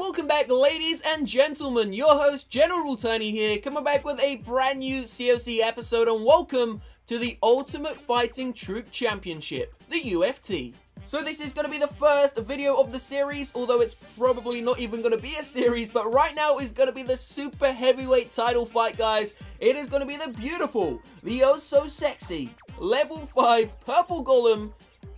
welcome back, ladies and gentlemen. Your host, General Tiny here, coming back with a brand new CoC episode, and welcome to the Ultimate Fighting Troop Championship, the UFT. So this is going to be the first video of the series, although it's probably not even going to be a series, but right now is going to be the super heavyweight title fight, guys. It is going to be the beautiful, the oh so sexy, level 5 purple golem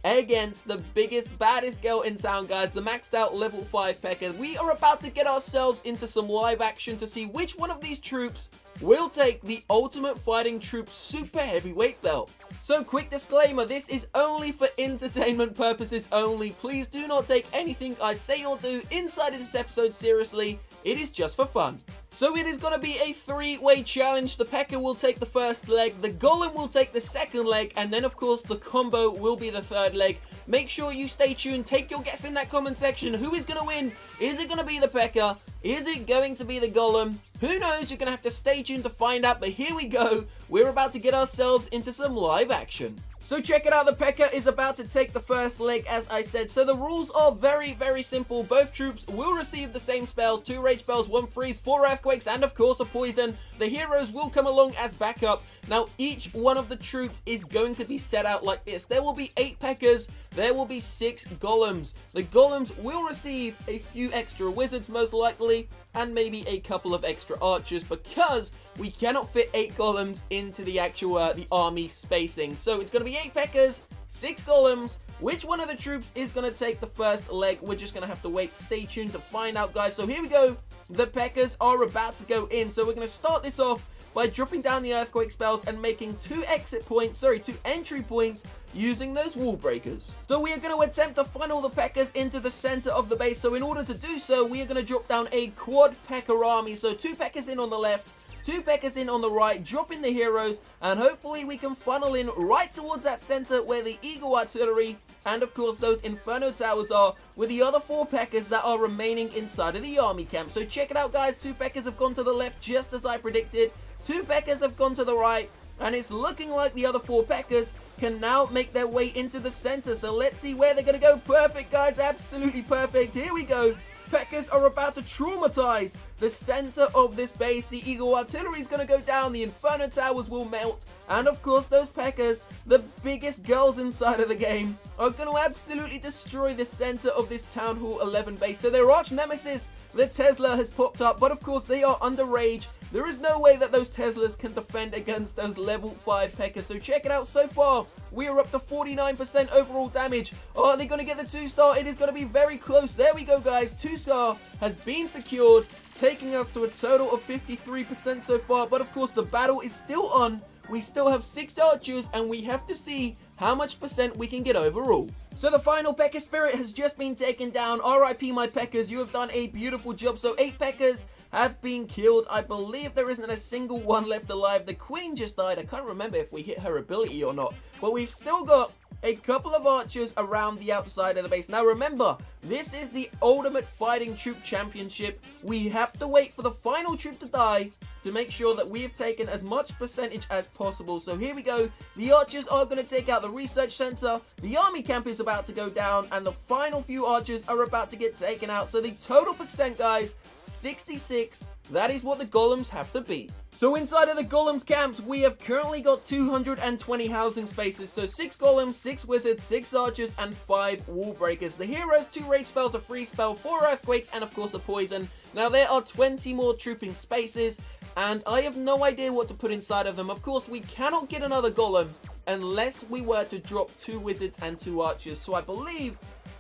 against the biggest, baddest girl in town, guys, the maxed out level 5 P.E.K.K.A. We are about to get ourselves into some live action to see which one of these troops will take the Ultimate Fighting Troop Super Heavyweight belt. So quick disclaimer, this is only for entertainment purposes only. Please do not take anything I say or do inside of this episode seriously. It is just for fun. So it is going to be a 3-way challenge. The P.E.K.K.A. will take the first leg, the Golem will take the second leg, and then of course the combo will be the third leg. Make sure you stay tuned, take your guess in that comment section. Who is going to win? Is it going to be the P.E.K.K.A.? Is it going to be the Golem? Who knows? You're going to have to stay tuned to find out, but here we go. We're about to get ourselves into some live action. So check it out, the P.E.K.K.A. is about to take the first leg, as I said. So the rules are very, very simple. Both troops will receive the same spells, 2 rage spells, 1 freeze, 4 earthquakes, and of course a poison. The heroes will come along as backup. Now each one of the troops is going to be set out like this. There will be 8 P.E.K.K.A.s, there will be 6 golems. The golems will receive a few extra wizards most likely, and maybe a couple of extra archers, because we cannot fit 8 golems into the actual the army spacing. So it's going to be 8 P.E.K.K.A.s, 6 golems. Which one of the troops is going to take the first leg? We're just going to have to wait. Stay tuned to find out, guys. So here we go. The P.E.K.K.A.s are about to go in. So we're going to start this off by dropping down the earthquake spells and making 2 entry points using those wall breakers. So we are going to attempt to funnel the P.E.K.K.A.s into the center of the base. So in order to do so, we are going to drop down a quad P.E.K.K.A. army. So 2 P.E.K.K.A.s in on the left, 2 P.E.K.K.A.s in on the right, dropping the heroes, and hopefully we can funnel in right towards that center where the Eagle Artillery and of course those Inferno Towers are, with the other 4 P.E.K.K.A.s that are remaining inside of the army camp. So check it out, guys. 2 P.E.K.K.A.s have gone to the left just as I predicted. 2 P.E.K.K.A.s have gone to the right, and it's looking like the other 4 P.E.K.K.A.s can now make their way into the center. So let's see where they're going to go. Perfect, guys. Absolutely perfect. Here we go. P.E.K.K.A.s are about to traumatize the center of this base. The Eagle Artillery is going to go down. The Inferno Towers will melt. And of course, those P.E.K.K.A.s, the biggest girls inside of the game, are going to absolutely destroy the center of this Town Hall 11 base. So their arch nemesis, the Tesla, has popped up. But of course, they are under rage. There is no way that those Teslas can defend against those level 5 P.E.K.K.A.s. So check it out. So far, we are up to 49% overall damage. Oh, are they going to get the 2-star? It is going to be very close. There we go, guys. 2-star has been secured, taking us to a total of 53% so far. But of course, the battle is still on. We still have 6 archers, and we have to see how much percent we can get overall. So the final P.E.K.K.A. spirit has just been taken down. RIP my P.E.K.K.A.s. You have done a beautiful job. So 8 P.E.K.K.A.s have been killed. I believe there isn't a single one left alive. The queen just died. I can't remember if we hit her ability or not. But we've still got a couple of archers around the outside of the base. Now remember, this is the Ultimate Fighting Troop Championship. We have to wait for the final troop to die to make sure that we have taken as much percentage as possible. So here we go. The archers are going to take out the research center. The army camp is about to go down, and the final few archers are about to get taken out. So the total percent, guys, 66. That is what the golems have to be. So inside of the golems camps, we have currently got 220 housing spaces. So 6 golems, 6 wizards, 6 archers, and 5 wall breakers. The heroes, 2 rage spells, a free spell, 4 earthquakes, and of course a poison. Now there are 20 more trooping spaces, and I have no idea what to put inside of them. Of course, we cannot get another golem unless we were to drop 2 wizards and 2 archers. So I believe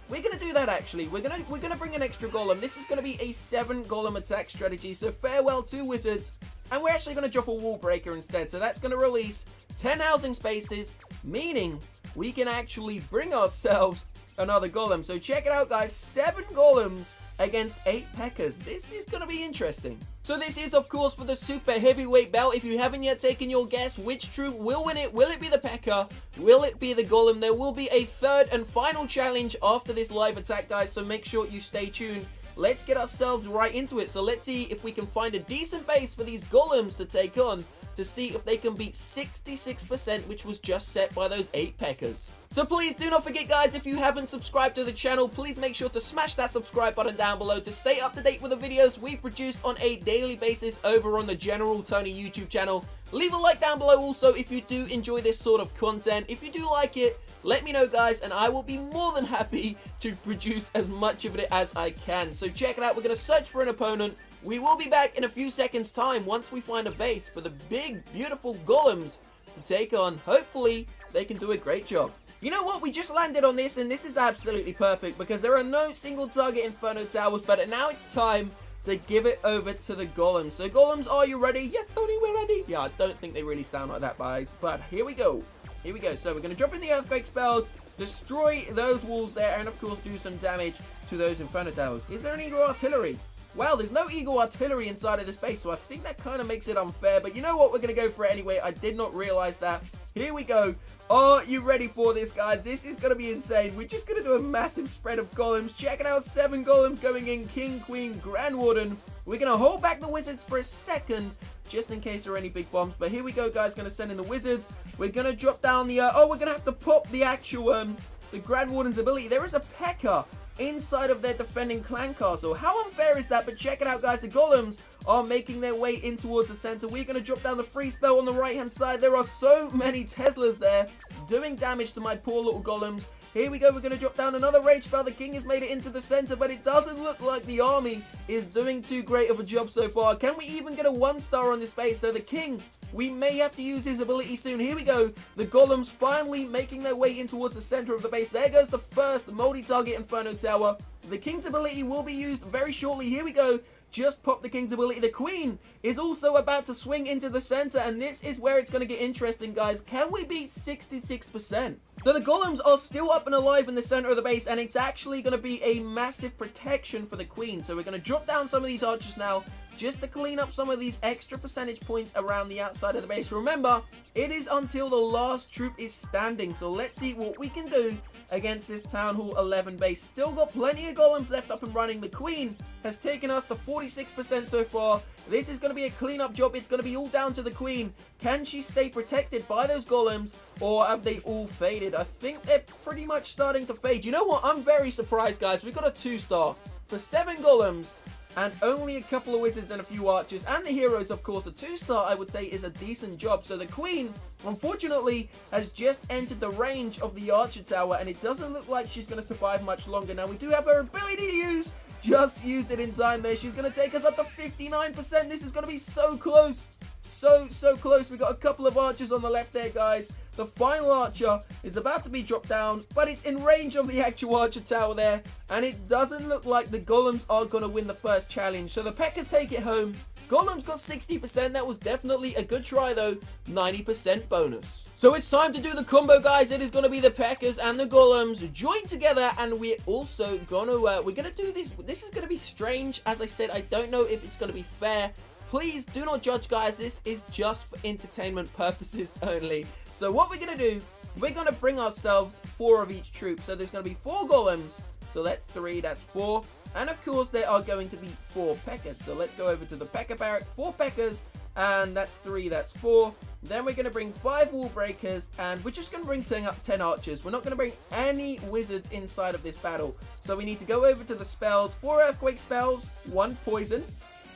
we're going to do that, actually. We're gonna bring an extra golem. This is going to be a 7 golem attack strategy. So farewell 2 wizards, and we're actually going to drop a wall breaker instead. So that's going to release 10 housing spaces, meaning we can actually bring ourselves another golem. So check it out, guys. 7 golems against 8 P.E.K.K.A.s. This is going to be interesting. So this is, of course, for the super heavyweight belt. If you haven't yet taken your guess, which troop will win it? Will it be the P.E.K.K.A.? Will it be the Golem? There will be a third and final challenge after this live attack, guys, so make sure you stay tuned let's get ourselves right into it. So let's see if we can find a decent base for these golems to take on, to see if they can beat 66%, which was just set by those 8 Pekkas. So please do not forget, guys, if you haven't subscribed to the channel, please make sure to smash that subscribe button down below to stay up to date with the videos we produce on a daily basis over on the General Tony YouTube channel. Leave a like down below also if you do enjoy this sort of content. If you do like it, let me know, guys, and I will be more than happy to produce as much of it as I can. So check it out. We're going to search for an opponent. We will be back in a few seconds time once we find a base for the big, beautiful golems to take on. Hopefully, they can do a great job. You know what? We just landed on this, and this is absolutely perfect because there are no single target Inferno Towers, but now it's time to give it over to the golems. So golems, are you ready? Yes, Tony, we're ready. Yeah, I don't think they really sound like that, guys, but here we go. Here we go. So we're going to drop in the earthquake spells, destroy those walls there, and of course do some damage to those Inferno Towers. Is there any Eagle Artillery? Wow, there's no Eagle Artillery inside of this base, so I think that kind of makes it unfair. But you know what? We're going to go for it anyway. I did not realize that. Here we go. Are you ready for this, guys? This is going to be insane. We're just going to do a massive spread of golems. Check it out. 7 golems going in. King, Queen, Grand Warden. We're going to hold back the wizards for a second, just in case there are any big bombs. But here we go, guys. Going to send in the wizards. We're going to drop down the... oh, we're going to have to pop the actual... the Grand Warden's ability. There is a P.E.K.K.A. inside of their defending clan castle. How unfair is that? But check it out, guys. The golems are making their way in towards the center. We're going to drop down the free spell on the right hand side. There are so many Teslas there doing damage to my poor little golems. Here we go. We're going to drop down another rage spell. The king has made it into the center, but it doesn't look like the army is doing too great of a job so far. Can we even get a 1-star on this base? So the king, we may have to use his ability soon. Here we go. The golems finally making their way in towards the center of the base. There goes the first multi-target Inferno Tower. The king's ability will be used very shortly. Here we go. Just pop the king's ability. The queen is also about to swing into the center, and this is where it's going to get interesting, guys. Can we beat 66%? So the golems are still up and alive in the center of the base, and it's actually going to be a massive protection for the queen. So we're going to drop down some of these archers now, just to clean up some of these extra percentage points around the outside of the base. Remember, it is until the last troop is standing. So let's see what we can do against this Town Hall 11 base. Still got plenty of golems left up and running. The queen has taken us to 46% so far. This is going to be a cleanup job. It's going to be all down to the queen. Can she stay protected by those golems, or have they all faded? I think they're pretty much starting to fade. You know what? I'm very surprised, guys. We've got a 2-star for 7 golems and only a couple of wizards and a few archers, and the heroes, of course. A 2-star, I would say, is a decent job. So the queen, unfortunately, has just entered the range of the archer tower, and it doesn't look like she's going to survive much longer. Now, we do have her ability to use. Just used it in time there. She's going to take us up to 59%. This is going to be so close. So close. We got a couple of archers on the left there, guys. The final archer is about to be dropped down, but it's in range of the actual archer tower there, and it doesn't look like the golems are going to win the first challenge. So the Pekkas take it home. Golems got 60%. That was definitely a good try, though. 90% bonus. So it's time to do the combo, guys. It is going to be the Pekkas and the golems joined together, and we're also going to we're going to do this. This is going to be strange. As I said, I don't know if it's going to be fair. Please do not judge, guys. This is just for entertainment purposes only. So what we're going to do, we're going to bring ourselves 4 of each troop. So there's going to be 4 golems. So that's 3, that's 4. And of course, there are going to be 4 Pekkas. So let's go over to the P.E.K.K.A. barrack, 4 Pekkas. And that's 3, that's 4. Then we're going to bring 5 wall breakers. And we're just going to bring 10 archers. We're not going to bring any wizards inside of this battle. So we need to go over to the spells. 4 earthquake spells, 1 poison.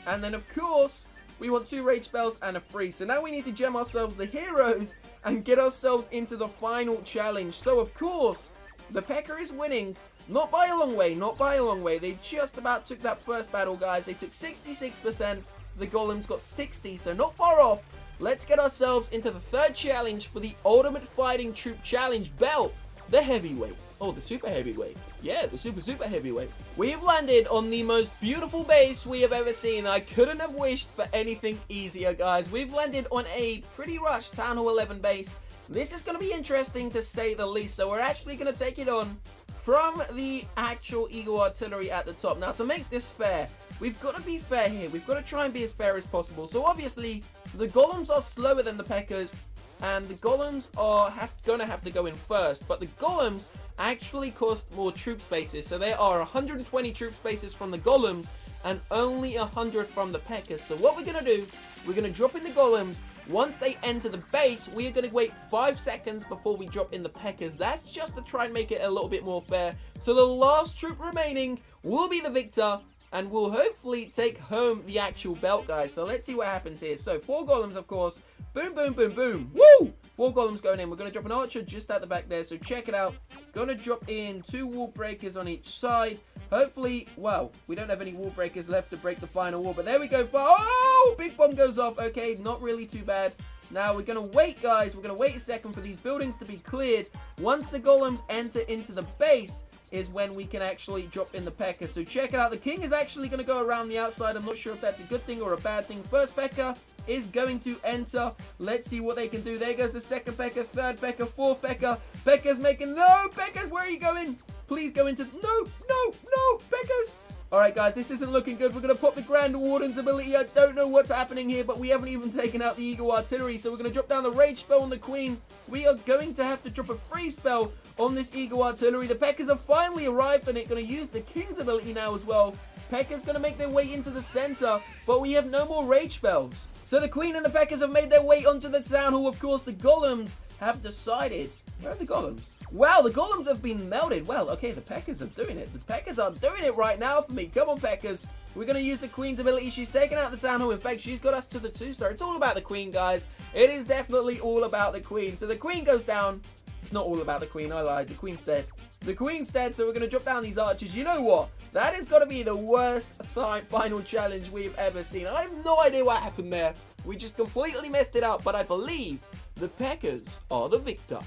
And then, of course, we want 2 rage spells and a freeze. So now we need to gem ourselves the heroes and get ourselves into the final challenge. So, of course, the P.E.K.K.A. is winning. Not by a long way, not by a long way. They just about took that first battle, guys. They took 66%. The golems got 60, so not far off. Let's get ourselves into the 3rd challenge for the Ultimate Fighting Troop Challenge belt, the heavyweight. Oh, the super heavyweight. Yeah, the super heavyweight. We have landed on the most beautiful base we have ever seen. I couldn't have wished for anything easier, guys. We've landed on a pretty rushed Town Hall 11 base. This is going to be interesting, to say the least. So we're actually going to take it on from the actual Eagle Artillery at the top. Now, to make this fair, we've got to be fair here. We've got to try and be as fair as possible. So obviously, the golems are slower than the Pekkas, and the golems are going to have to go in first. But the golems actually cost more troop spaces. So there are 120 troop spaces from the golems and only 100 from the P.E.K.K.A. So what we're going to do, we're going to drop in the golems. Once they enter the base, we are going to wait 5 seconds before we drop in the P.E.K.K.A.s. That's just to try and make it a little bit more fair. So the last troop remaining will be the victor, and we'll hopefully take home the actual belt, guys. So let's see what happens here. So 4 golems, of course. Boom, boom, boom, boom. Woo! 4 golems going in. We're going to drop an archer just at the back there. So check it out. Going to drop in 2 wall breakers on each side. Hopefully, well, we don't have any wall breakers left to break the final wall. But there we go. Oh, big bomb goes off. Okay, not really too bad. Now, we're going to wait, guys. We're going to wait a second for these buildings to be cleared. Once the golems enter into the base is when we can actually drop in the P.E.K.K.A. So check it out. The king is actually going to go around the outside. I'm not sure if that's a good thing or a bad thing. First P.E.K.K.A. is going to enter. Let's see what they can do. There goes the second P.E.K.K.A., third P.E.K.K.A., fourth P.E.K.K.A. P.E.K.K.A.'s making... No, P.E.K.K.A.'s, where are you going? Please go into... No, no, no, P.E.K.K.A.'s. Alright, guys, this isn't looking good. We're going to pop the Grand Warden's ability. I don't know what's happening here, but we haven't even taken out the Eagle Artillery. So we're going to drop down the Rage spell on the Queen. We are going to have to drop a freeze spell on this Eagle Artillery. The P.E.K.K.A.s have finally arrived, and it's going to use the King's ability now as well. P.E.K.K.A.'s going to make their way into the center, but we have no more Rage spells. So the Queen and the P.E.K.K.A.s have made their way onto the Town Hall. Of course, the Golems have decided... Where are the Golems? Wow, the Golems have been melted. Well, okay, the P.E.K.K.A.s are doing it. The P.E.K.K.A.s are doing it right now for me. Come on, P.E.K.K.A.s. We're going to use the Queen's ability. She's taken out the Town Hall. In fact, she's got us to the 2-star. It's all about the Queen, guys. It is definitely all about the Queen. So the Queen goes down. It's not all about the Queen. I lied. The Queen's dead. The Queen's dead, so we're going to drop down these archers. You know what? That is going to be the worst final challenge we've ever seen. I have no idea what happened there. We just completely messed it up, but I believe the P.E.K.K.A.s are the victor.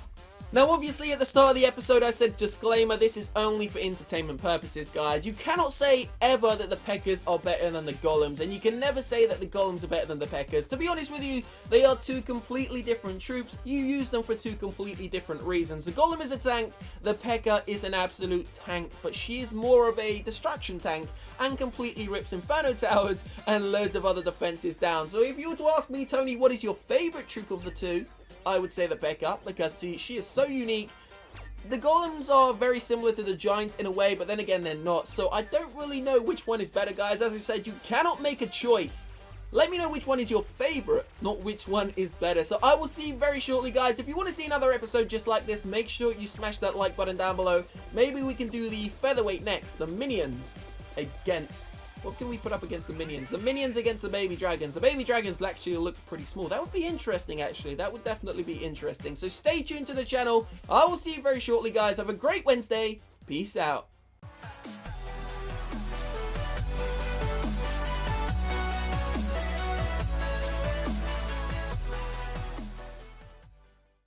Now, obviously, at the start of the episode, I said, disclaimer, this is only for entertainment purposes, guys. You cannot say ever that the P.E.K.K.A.s are better than the Golems, and you can never say that the Golems are better than the P.E.K.K.A.s. To be honest with you, they are 2 completely different troops. You use them for 2 completely different reasons. The Golem is a tank, the P.E.K.K.A. is an absolute tank, but she is more of a destruction tank and completely rips Inferno Towers and loads of other defenses down. So if you were to ask me, Tony, what is your favorite troop of the 2? I would say the P.E.K.K.A. because she is so unique. The Golems are very similar to the Giants in a way, but then again, they're not. So I don't really know which one is better, guys. As I said, you cannot make a choice. Let me know which one is your favorite, not which one is better. So I will see you very shortly, guys. If you want to see another episode just like this, make sure you smash that like button down below. Maybe we can do the featherweight next, the minions against... What can we put up against the minions? The minions against the baby dragons. The baby dragons actually look pretty small. That would be interesting, actually. That would definitely be interesting. So stay tuned to the channel. I will see you very shortly, guys. Have a great Wednesday. Peace out.